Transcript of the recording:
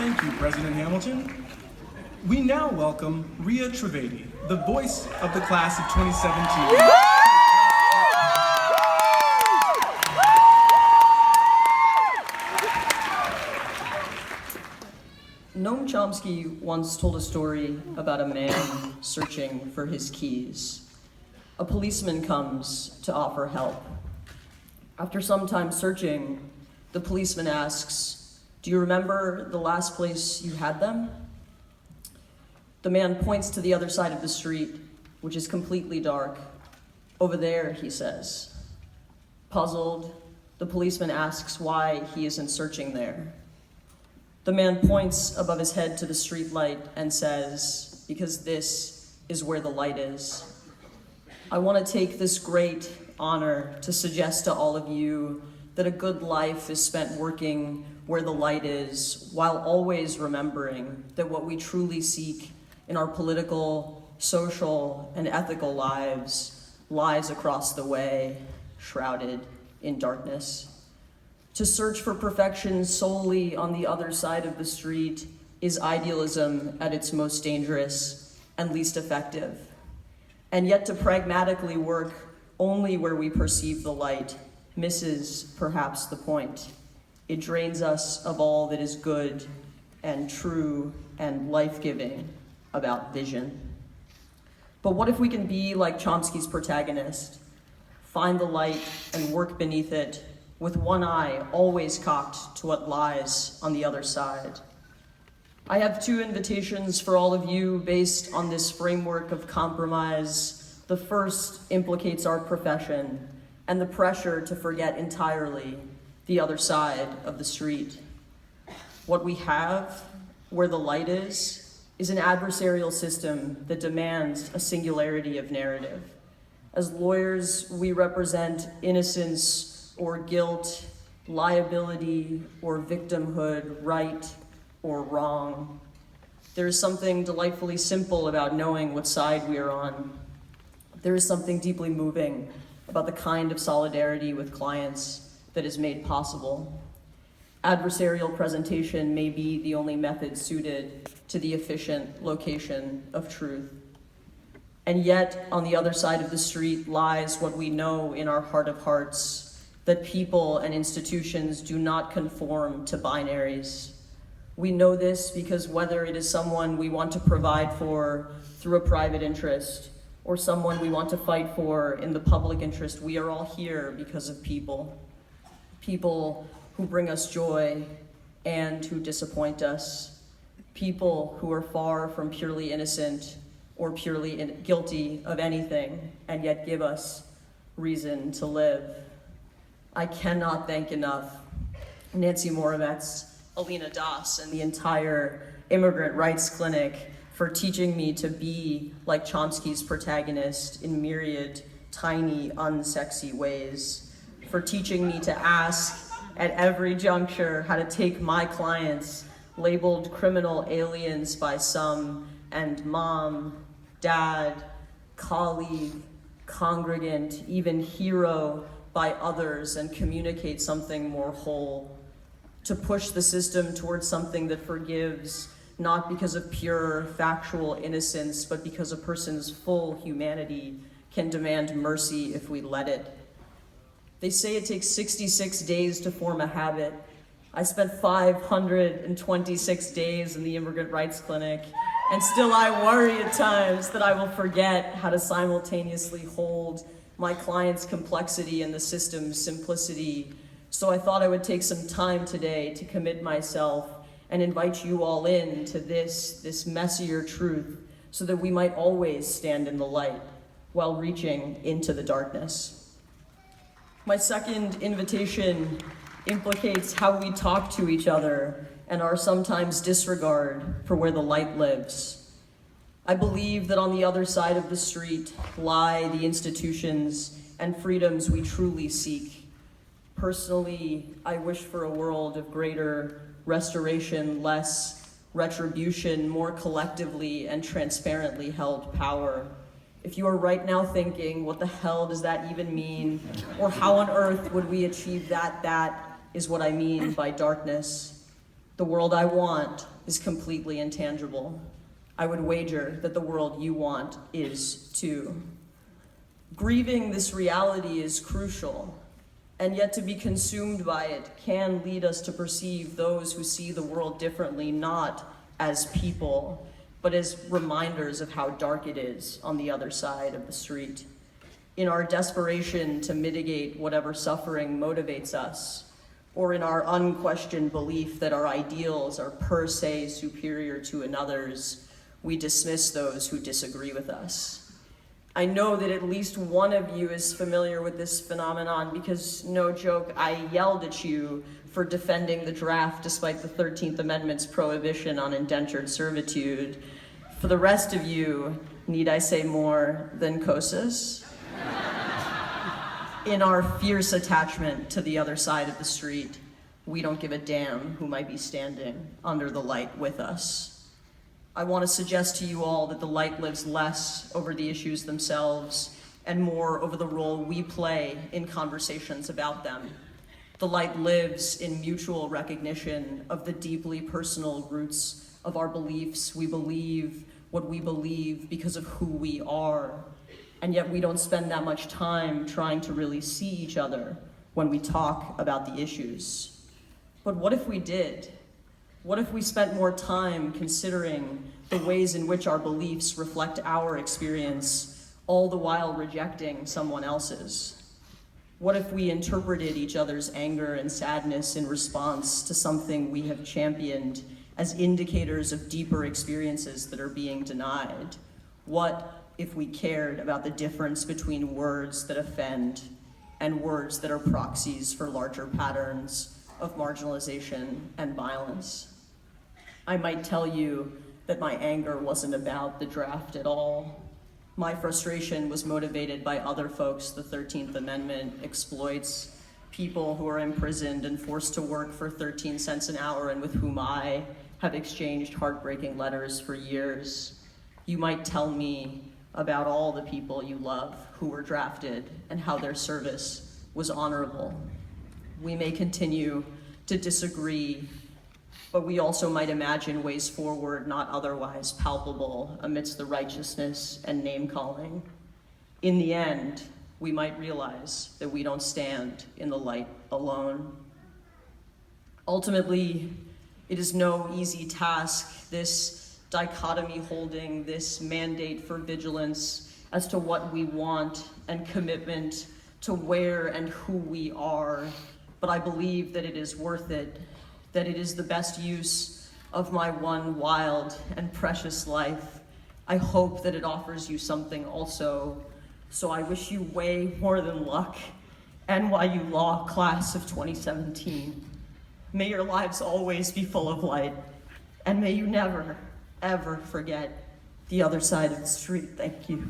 Thank you, President Hamilton. We now welcome Rhiya Trivedi, the voice of the class of 2017. Noam Chomsky once told a story about a man searching for his keys. A policeman comes to offer help. After some time searching, the policeman asks, "Do you remember the last place you had them?" The man points to the other side of the street, which is completely dark. "Over there," he says. Puzzled, the policeman asks why he isn't searching there. The man points above his head to the street light and says, "Because this is where the light is." I want to take this great honor to suggest to all of you that a good life is spent working where the light is, while always remembering that what we truly seek in our political, social, and ethical lives lies across the way, shrouded in darkness. To search for perfection solely on the other side of the street is idealism at its most dangerous and least effective. And yet to pragmatically work only where we perceive the light misses perhaps the point. It drains us of all that is good and true and life-giving about vision. But what if we can be like Chomsky's protagonist, find the light and work beneath it with one eye always cocked to what lies on the other side? I have two invitations for all of you based on this framework of compromise. The first implicates our profession and the pressure to forget entirely the other side of the street. What we have, where the light is an adversarial system that demands a singularity of narrative. As lawyers, we represent innocence or guilt, liability or victimhood, right or wrong. There is something delightfully simple about knowing what side we are on. There is something deeply moving about the kind of solidarity with clients that is made possible. Adversarial presentation may be the only method suited to the efficient location of truth. And yet, on the other side of the street lies what we know in our heart of hearts, that people and institutions do not conform to binaries. We know this because whether it is someone we want to provide for through a private interest or someone we want to fight for in the public interest, we are all here because of people. People who bring us joy and who disappoint us. People who are far from purely innocent or purely guilty of anything and yet give us reason to live. I cannot thank enough Nancy Moravec, Alina Das, and the entire Immigrant Rights Clinic for teaching me to be like Chomsky's protagonist in myriad, tiny, unsexy ways, for teaching me to ask at every juncture how to take my clients, labeled criminal aliens by some, and mom, dad, colleague, congregant, even hero by others, and communicate something more whole. To push the system towards something that forgives, not because of pure factual innocence, but because a person's full humanity can demand mercy if we let it. They say it takes 66 days to form a habit. I spent 526 days in the Immigrant Rights Clinic, and still I worry at times that I will forget how to simultaneously hold my client's complexity and the system's simplicity. So I thought I would take some time today to commit myself and invite you all in to this messier truth so that we might always stand in the light while reaching into the darkness. My second invitation implicates how we talk to each other and our sometimes disregard for where the light lives. I believe that on the other side of the street lie the institutions and freedoms we truly seek. Personally, I wish for a world of greater restoration, less retribution, more collectively and transparently held power. If you are right now thinking, what the hell does that even mean? Or how on earth would we achieve that? That is what I mean by darkness. The world I want is completely intangible. I would wager that the world you want is too. Grieving this reality is crucial, and yet to be consumed by it can lead us to perceive those who see the world differently not as people, but as reminders of how dark it is on the other side of the street. In our desperation to mitigate whatever suffering motivates us, or in our unquestioned belief that our ideals are per se superior to another's, we dismiss those who disagree with us. I know that at least one of you is familiar with this phenomenon because, no joke, I yelled at you for defending the draft despite the 13th Amendment's prohibition on indentured servitude. For the rest of you, need I say more than Kosas? In our fierce attachment to the other side of the street, we don't give a damn who might be standing under the light with us. I want to suggest to you all that the light lives less over the issues themselves and more over the role we play in conversations about them. The light lives in mutual recognition of the deeply personal roots of our beliefs. We believe what we believe because of who we are, and yet we don't spend that much time trying to really see each other when we talk about the issues. But what if we did? What if we spent more time considering the ways in which our beliefs reflect our experience, all the while rejecting someone else's? What if we interpreted each other's anger and sadness in response to something we have championed as indicators of deeper experiences that are being denied? What if we cared about the difference between words that offend and words that are proxies for larger patterns of marginalization and violence? I might tell you that my anger wasn't about the draft at all. My frustration was motivated by other folks the 13th Amendment exploits, people who are imprisoned and forced to work for 13 cents an hour and with whom I have exchanged heartbreaking letters for years. You might tell me about all the people you love who were drafted and how their service was honorable. We may continue to disagree, but we also might imagine ways forward not otherwise palpable amidst the righteousness and name-calling. In the end, we might realize that we don't stand in the light alone. Ultimately, it is no easy task, this dichotomy holding, this mandate for vigilance as to what we want and commitment to where and who we are, but I believe that it is worth it, that it is the best use of my one wild and precious life. I hope that it offers you something also, so I wish you way more than luck, NYU Law Class of 2017. May your lives always be full of light, and may you never, ever forget the other side of the street. Thank you.